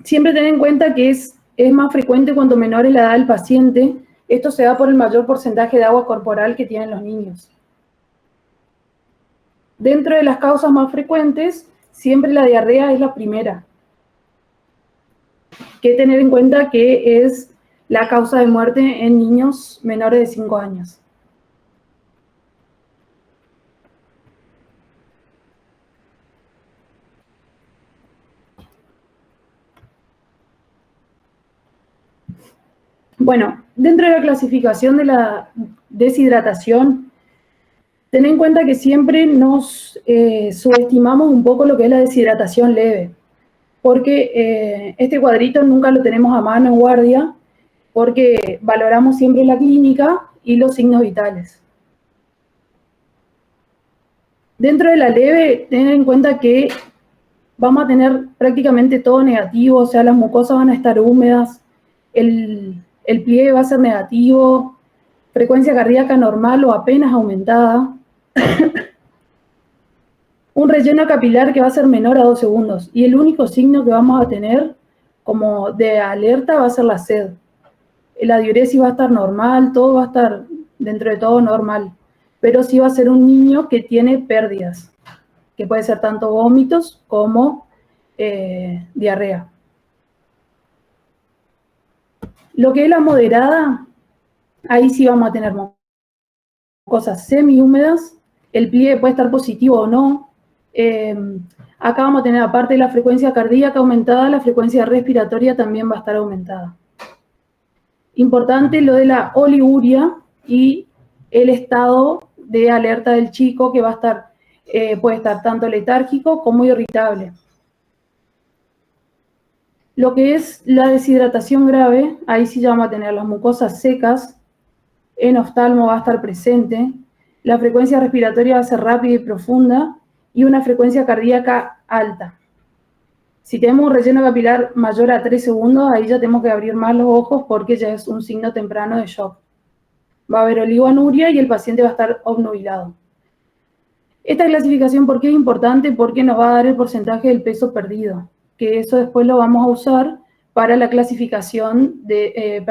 Siempre tener en cuenta que es más frecuente cuanto menor es la edad del paciente. Esto se da por el mayor porcentaje de agua corporal que tienen los niños. Dentro de las causas más frecuentes, siempre la diarrea es la primera. Hay que tener en cuenta que es la causa de muerte en niños menores de 5 años. Bueno, dentro de la clasificación de la deshidratación, ten en cuenta que siempre nos subestimamos un poco lo que es la deshidratación leve, porque este cuadrito nunca lo tenemos a mano en guardia, porque valoramos siempre la clínica y los signos vitales. Dentro de la leve, ten en cuenta que vamos a tener prácticamente todo negativo, o sea, las mucosas van a estar húmedas, el pliegue va a ser negativo, frecuencia cardíaca normal o apenas aumentada, un relleno capilar que va a ser menor a 2 segundos, y el único signo que vamos a tener como de alerta va a ser la sed. La diuresis va a estar normal, todo va a estar dentro de todo normal, pero sí va a ser un niño que tiene pérdidas, que puede ser tanto vómitos como diarrea. Lo que es la moderada, ahí sí vamos a tener cosas semi-húmedas, el pliegue puede estar positivo o no. Acá vamos a tener, aparte de la frecuencia cardíaca aumentada, la frecuencia respiratoria también va a estar aumentada. Importante lo de la oliguria y el estado de alerta del chico, que va a estar, puede estar tanto letárgico como irritable. Lo que es la deshidratación grave, ahí sí ya vamos a tener las mucosas secas, en oftalmo va a estar presente, la frecuencia respiratoria va a ser rápida y profunda y una frecuencia cardíaca alta. Si tenemos un relleno capilar mayor a 3 segundos, ahí ya tenemos que abrir más los ojos porque ya es un signo temprano de shock. Va a haber oligoanuria y el paciente va a estar obnubilado. Esta clasificación, ¿por qué es importante? Porque nos va a dar el porcentaje del peso perdido, que eso después lo vamos a usar para la clasificación de,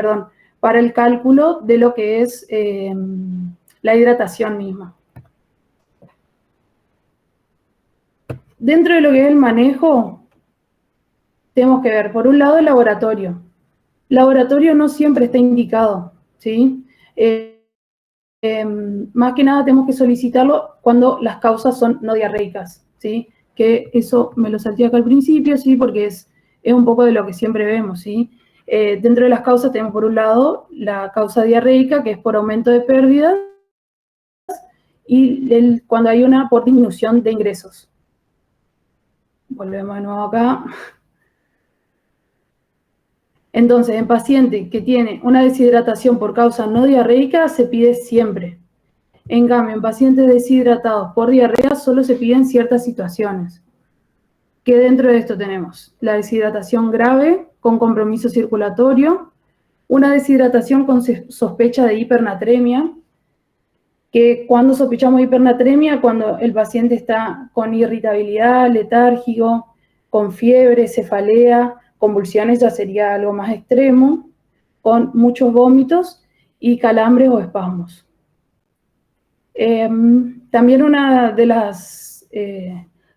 para el cálculo de lo que es la hidratación misma. Dentro de lo que es el manejo, tenemos que ver, por un lado, el laboratorio. Laboratorio no siempre está indicado, ¿sí? Más que nada tenemos que solicitarlo cuando las causas son no diarreicas, ¿sí? Que eso me lo salté acá al principio, ¿sí? Porque es un poco de lo que siempre vemos, ¿sí? Dentro de las causas tenemos por un lado la causa diarreica, que es por aumento de pérdidas, y cuando hay una por disminución de ingresos. Volvemos de nuevo acá. Entonces, en paciente que tiene una deshidratación por causa no diarreica, se pide siempre. En cambio, en pacientes deshidratados por diarrea solo se piden ciertas situaciones. Que dentro de esto tenemos la deshidratación grave con compromiso circulatorio, una deshidratación con sospecha de hipernatremia, que cuando sospechamos hipernatremia, cuando el paciente está con irritabilidad, letárgico, con fiebre, cefalea, convulsiones ya sería algo más extremo, con muchos vómitos y calambres o espasmos. También una de las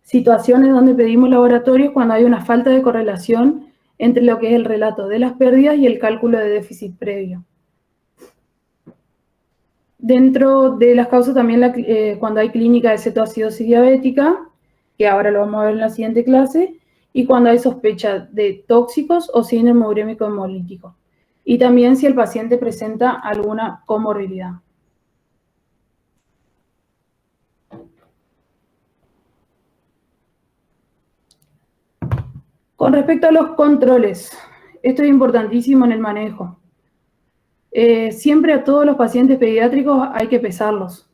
situaciones donde pedimos laboratorios cuando hay una falta de correlación entre lo que es el relato de las pérdidas y el cálculo de déficit previo. Dentro de las causas también cuando hay clínica de cetoacidosis diabética, que ahora lo vamos a ver en la siguiente clase, y cuando hay sospecha de tóxicos o síndrome urémico hemolítico. Y también si el paciente presenta alguna comorbilidad. Con respecto a los controles, esto es importantísimo en el manejo. Siempre a todos los pacientes pediátricos hay que pesarlos.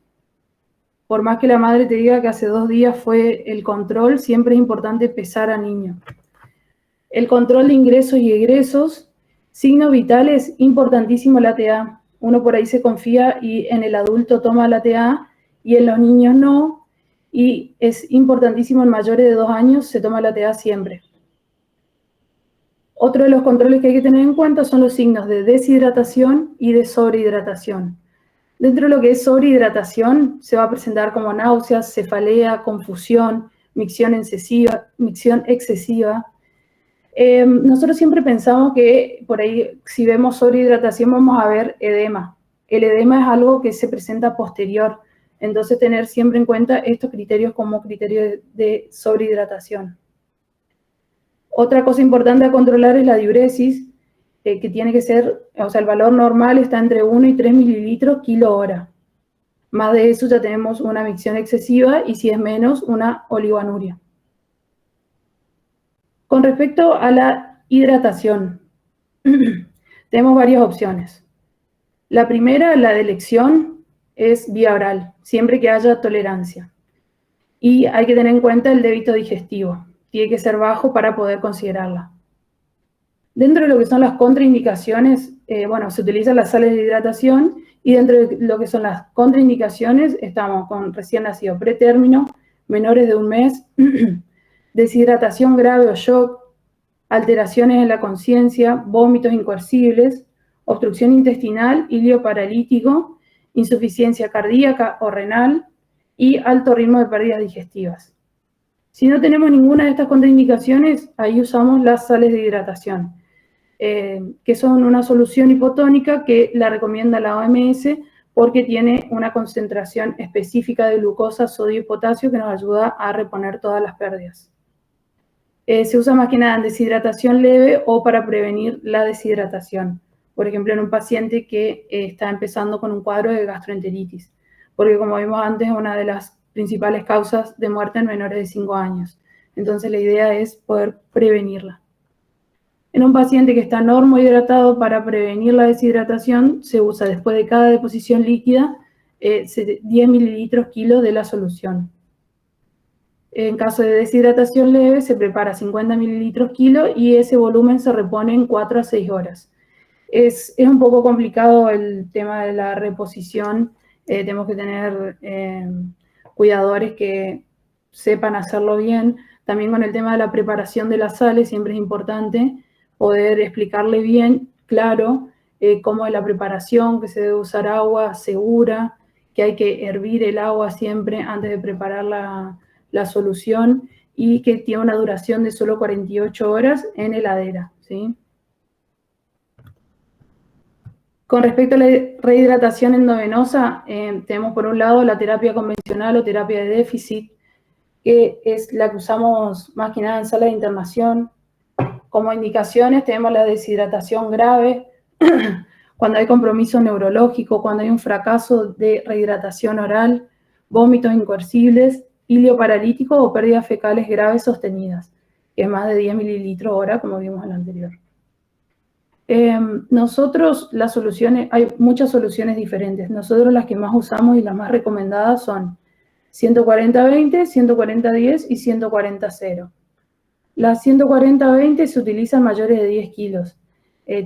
Por más que la madre te diga que hace 2 días fue el control, siempre es importante pesar al niño. El control de ingresos y egresos, signos vitales, importantísimo la TA. Uno por ahí se confía y en el adulto toma la TA y en los niños no. Y es importantísimo en mayores de 2 años se toma la TA siempre. Otro de los controles que hay que tener en cuenta son los signos de deshidratación y de sobrehidratación. Dentro de lo que es sobrehidratación, se va a presentar como náuseas, cefalea, confusión, micción excesiva. Nosotros siempre pensamos que por ahí, si vemos sobrehidratación, vamos a ver edema. El edema es algo que se presenta posterior, entonces tener siempre en cuenta estos criterios como criterios de sobrehidratación. Otra cosa importante a controlar es la diuresis, que tiene que ser, o sea, el valor normal está entre 1 y 3 mililitros kilo hora. Más de eso ya tenemos una micción excesiva y si es menos, una oligoanuria. Con respecto a la hidratación, tenemos varias opciones. La primera, la de elección, es vía oral, siempre que haya tolerancia. Y hay que tener en cuenta el débito digestivo. Tiene que ser bajo para poder considerarla. Dentro de lo que son las contraindicaciones, se utilizan las sales de hidratación y dentro de lo que son las contraindicaciones estamos con recién nacido pretérmino, menores de 1 mes, deshidratación grave o shock, alteraciones en la conciencia, vómitos incoercibles, obstrucción intestinal, ilio paralítico, insuficiencia cardíaca o renal y alto ritmo de pérdidas digestivas. Si no tenemos ninguna de estas contraindicaciones, ahí usamos las sales de hidratación, que son una solución hipotónica que la recomienda la OMS porque tiene una concentración específica de glucosa, sodio y potasio que nos ayuda a reponer todas las pérdidas. Se usa más que nada en deshidratación leve o para prevenir la deshidratación. Por ejemplo, en un paciente que está empezando con un cuadro de gastroenteritis, porque como vimos antes, es una de las principales causas de muerte en menores de 5 años. Entonces la idea es poder prevenirla. En un paciente que está normohidratado, para prevenir la deshidratación, se usa después de cada deposición líquida 10 mililitros kilo de la solución. En caso de deshidratación leve, se prepara 50 mililitros kilo y ese volumen se repone en 4 a 6 horas. Es un poco complicado el tema de la reposición. Tenemos que tener cuidadores que sepan hacerlo bien. También con el tema de la preparación de las sales, siempre es importante poder explicarle bien, claro, cómo es la preparación, que se debe usar agua segura, que hay que hervir el agua siempre antes de preparar la solución y que tiene una duración de solo 48 horas en heladera, ¿sí? Con respecto a la rehidratación endovenosa, tenemos por un lado la terapia convencional o terapia de déficit, que es la que usamos más que nada en sala de internación. Como indicaciones tenemos la deshidratación grave, cuando hay compromiso neurológico, cuando hay un fracaso de rehidratación oral, vómitos incoercibles, ilio paralítico o pérdidas fecales graves sostenidas, que es más de 10 mililitros hora, como vimos en la anterior. Nosotros las soluciones, hay muchas soluciones diferentes. Nosotros las que más usamos y las más recomendadas son 140-20, 140-10 y 140-0. Las 140-20 se utilizan mayores de 10 kilos.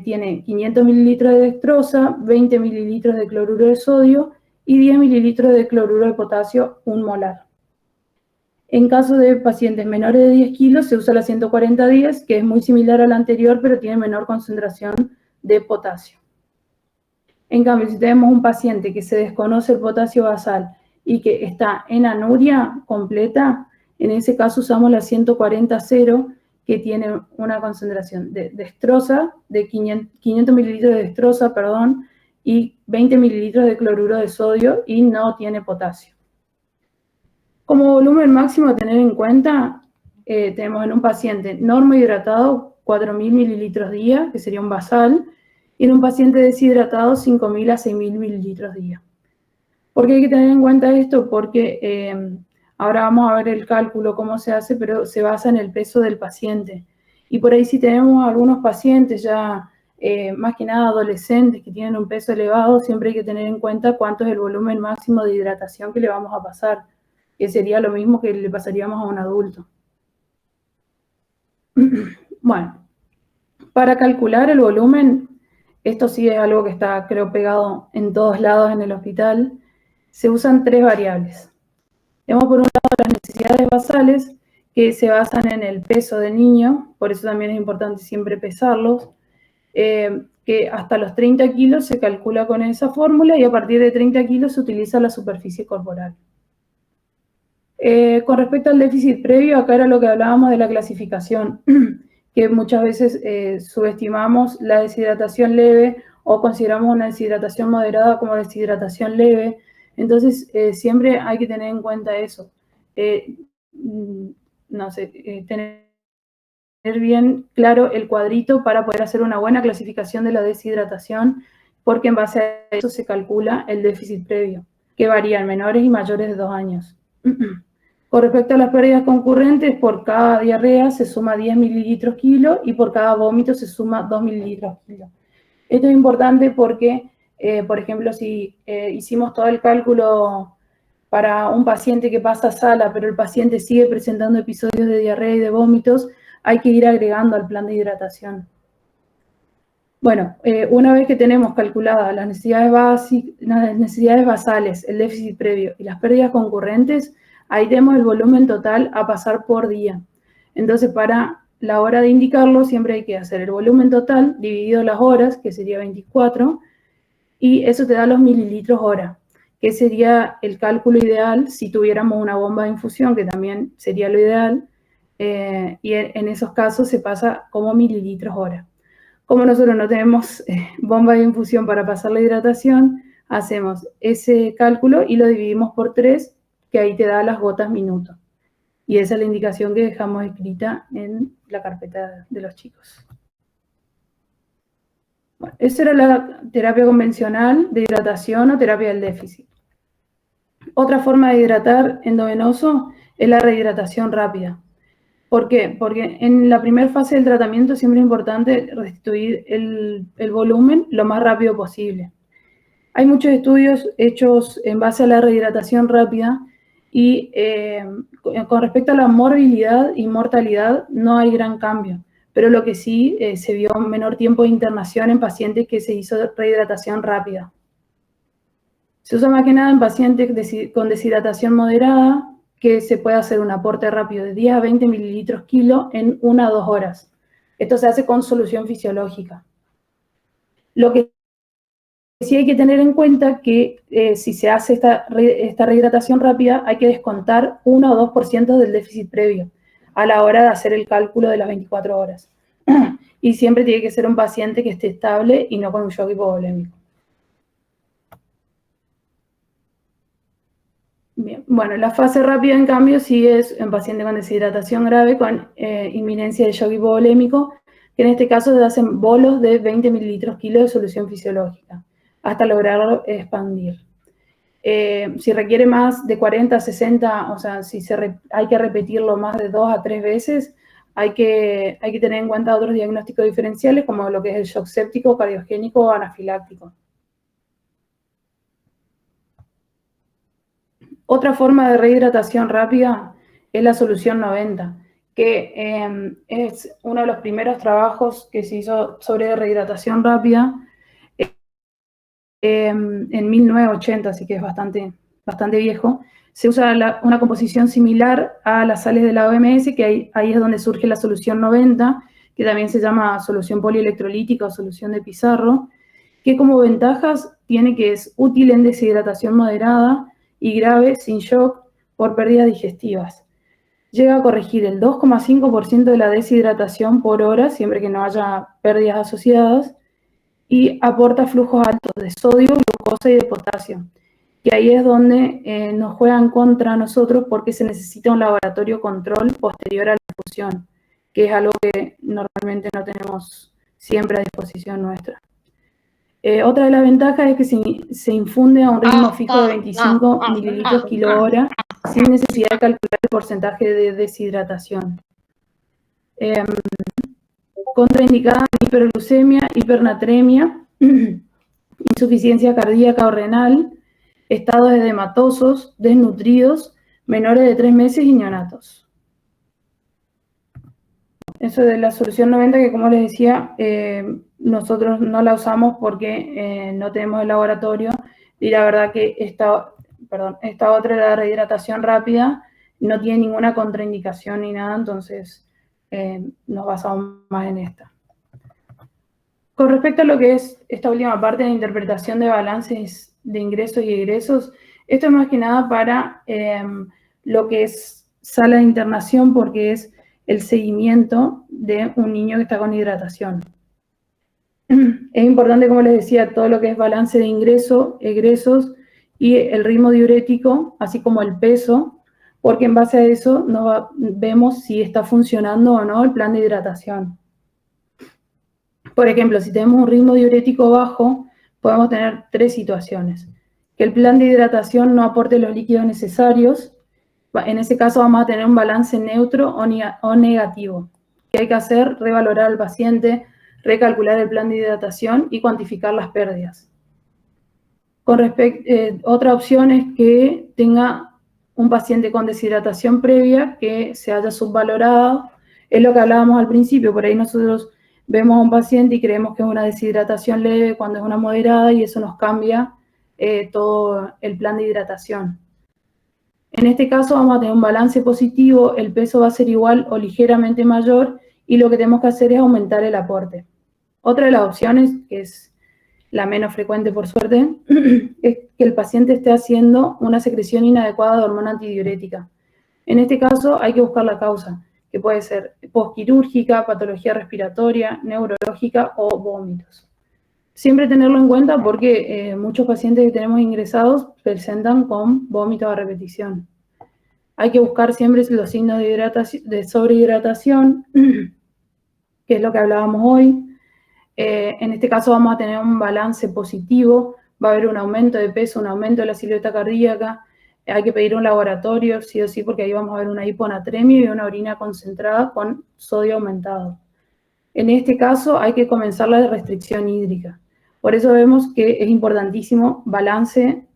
Tiene 500 mililitros de dextrosa, 20 mililitros de cloruro de sodio y 10 mililitros de cloruro de potasio, 1 molar. En caso de pacientes menores de 10 kilos, se usa la 140-10, que es muy similar a la anterior, pero tiene menor concentración de potasio. En cambio, si tenemos un paciente que se desconoce el potasio basal y que está en anuria completa, en ese caso usamos la 140-0, que tiene una concentración de dextrosa, de 500 mililitros de dextrosa, y 20 mililitros de cloruro de sodio y no tiene potasio. Como volumen máximo a tener en cuenta, tenemos en un paciente normohidratado 4.000 mililitros día, que sería un basal, y en un paciente deshidratado 5.000 a 6.000 mililitros día. ¿Por qué hay que tener en cuenta esto? Porque ahora vamos a ver el cálculo, cómo se hace, pero se basa en el peso del paciente. Y por ahí si tenemos algunos pacientes ya, más que nada adolescentes, que tienen un peso elevado, siempre hay que tener en cuenta cuánto es el volumen máximo de hidratación que le vamos a pasar, que sería lo mismo que le pasaríamos a un adulto. Bueno, para calcular el volumen, esto sí es algo que está, creo, pegado en todos lados en el hospital, se usan 3 variables. Tenemos por un lado las necesidades basales, que se basan en el peso del niño, por eso también es importante siempre pesarlos, que hasta los 30 kilos se calcula con esa fórmula y a partir de 30 kilos se utiliza la superficie corporal. Con respecto al déficit previo, acá era lo que hablábamos de la clasificación, que muchas veces subestimamos la deshidratación leve o consideramos una deshidratación moderada como deshidratación leve. Entonces, siempre hay que tener en cuenta eso. Tener bien claro el cuadrito para poder hacer una buena clasificación de la deshidratación, porque en base a eso se calcula el déficit previo, que varía en menores y mayores de 2 años. Con respecto a las pérdidas concurrentes, por cada diarrea se suma 10 mililitros kilo y por cada vómito se suma 2 mililitros kilo. Esto es importante porque, por ejemplo, si hicimos todo el cálculo para un paciente que pasa a sala, pero el paciente sigue presentando episodios de diarrea y de vómitos, hay que ir agregando al plan de hidratación. Bueno, una vez que tenemos calculadas las necesidades basales, el déficit previo y las pérdidas concurrentes, ahí tenemos el volumen total a pasar por día. Entonces, para la hora de indicarlo, siempre hay que hacer el volumen total dividido las horas, que sería 24, y eso te da los mililitros hora, que sería el cálculo ideal si tuviéramos una bomba de infusión, que también sería lo ideal, y en esos casos se pasa como mililitros hora. Como nosotros no tenemos bomba de infusión para pasar la hidratación, hacemos ese cálculo y lo dividimos por 3, que ahí te da las gotas minuto. Y esa es la indicación que dejamos escrita en la carpeta de los chicos. Bueno, esa era la terapia convencional de hidratación o terapia del déficit. Otra forma de hidratar endovenoso es la rehidratación rápida. ¿Por qué? Porque en la primera fase del tratamiento siempre es importante restituir el volumen lo más rápido posible. Hay muchos estudios hechos en base a la rehidratación rápida y con respecto a la morbilidad y mortalidad no hay gran cambio, pero lo que sí se vio un menor tiempo de internación en pacientes que se hizo rehidratación rápida. Se usa más que nada en pacientes con deshidratación moderada, que se puede hacer un aporte rápido de 10 a 20 mililitros kilo en 1 a 2 horas. Esto se hace con solución fisiológica. Lo que sí hay que tener en cuenta que si se hace esta rehidratación rápida, hay que descontar 1 o 2% del déficit previo a la hora de hacer el cálculo de las 24 horas. Y siempre tiene que ser un paciente que esté estable y no con un shock hipovolémico. Bien. Bueno, la fase rápida, en cambio, sí es en paciente con deshidratación grave con inminencia de shock hipovolémico, que en este caso se hacen bolos de 20 mililitros kilo de solución fisiológica, hasta lograrlo expandir. Si requiere más de 40, 60, o sea, si hay que repetirlo más de 2 a 3 veces, hay que tener en cuenta otros diagnósticos diferenciales, como lo que es el shock séptico, cardiogénico o anafiláctico. Otra forma de rehidratación rápida es la solución 90, que es uno de los primeros trabajos que se hizo sobre rehidratación rápida en 1980, así que es bastante viejo. Se usa una composición similar a las sales de la OMS, que ahí es donde surge la solución 90, que también se llama solución polielectrolítica o solución de Pizarro, que como ventajas tiene que es útil en deshidratación moderada y grave sin shock por pérdidas digestivas. Llega a corregir el 2,5% de la deshidratación por hora, siempre que no haya pérdidas asociadas, y aporta flujos altos de sodio, glucosa y de potasio, que ahí es donde nos juegan contra nosotros porque se necesita un laboratorio control posterior a la infusión, que es algo que normalmente no tenemos siempre a disposición nuestra. Otra de las ventajas es que se infunde a un ritmo fijo de 25 mililitros kilo hora sin necesidad de calcular el porcentaje de deshidratación. Contraindicada hiperglucemia, hipernatremia, insuficiencia cardíaca o renal, estados edematosos, desnutridos, menores de 3 meses y neonatos. Eso de la solución 90, que como les decía, nosotros no la usamos porque no tenemos el laboratorio, y la verdad que esta otra, la rehidratación rápida, no tiene ninguna contraindicación ni nada, entonces nos basamos más en esta. Con respecto a lo que es esta última parte de interpretación de balances de ingresos y egresos, esto es más que nada para lo que es sala de internación, porque es el seguimiento de un niño que está con hidratación. Es importante, como les decía, todo lo que es balance de ingreso, egresos y el ritmo diurético, así como el peso, porque en base a eso vemos si está funcionando o no el plan de hidratación. Por ejemplo, si tenemos un ritmo diurético bajo, podemos tener tres situaciones. Que el plan de hidratación no aporte los líquidos necesarios. En ese caso vamos a tener un balance neutro o negativo. ¿Qué hay que hacer? Revalorar al paciente, recalcular el plan de hidratación y cuantificar las pérdidas. Otra opción es que tenga un paciente con deshidratación previa que se haya subvalorado. Es lo que hablábamos al principio, por ahí nosotros vemos a un paciente y creemos que es una deshidratación leve cuando es una moderada y eso nos cambia todo el plan de hidratación. En este caso vamos a tener un balance positivo, el peso va a ser igual o ligeramente mayor y lo que tenemos que hacer es aumentar el aporte. Otra de las opciones, que es la menos frecuente por suerte, es que el paciente esté haciendo una secreción inadecuada de hormona antidiurética. En este caso hay que buscar la causa, que puede ser postquirúrgica, patología respiratoria, neurológica o vómitos. Siempre tenerlo en cuenta porque muchos pacientes que tenemos ingresados presentan con vómitos a repetición. Hay que buscar siempre los signos de sobrehidratación, que es lo que hablábamos hoy. En este caso vamos a tener un balance positivo, va a haber un aumento de peso, un aumento de la silueta cardíaca, hay que pedir un laboratorio, sí o sí, porque ahí vamos a ver una hiponatremia y una orina concentrada con sodio aumentado. En este caso hay que comenzar la restricción hídrica. Por eso vemos que es importantísimo balance,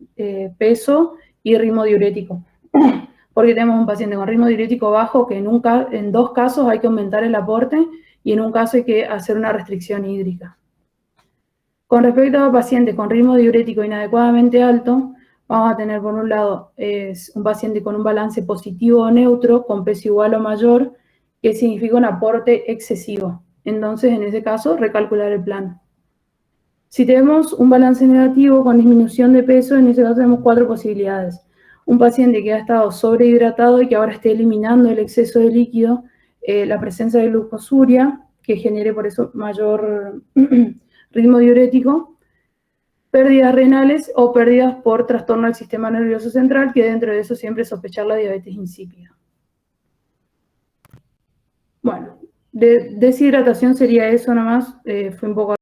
peso y ritmo diurético. Porque tenemos un paciente con ritmo diurético bajo que en dos casos hay que aumentar el aporte y en un caso hay que hacer una restricción hídrica. Con respecto a pacientes con ritmo diurético inadecuadamente alto, vamos a tener por un lado un paciente con un balance positivo o neutro, con peso igual o mayor, que significa un aporte excesivo. Entonces, en ese caso, recalcular el plan. Si tenemos un balance negativo con disminución de peso, en ese caso tenemos cuatro posibilidades. Un paciente que ha estado sobrehidratado y que ahora esté eliminando el exceso de líquido, la presencia de glucosuria, que genere por eso mayor ritmo diurético, pérdidas renales o pérdidas por trastorno del sistema nervioso central, que dentro de eso siempre sospechar la diabetes insípida. Bueno, de deshidratación sería eso nomás, fue un poco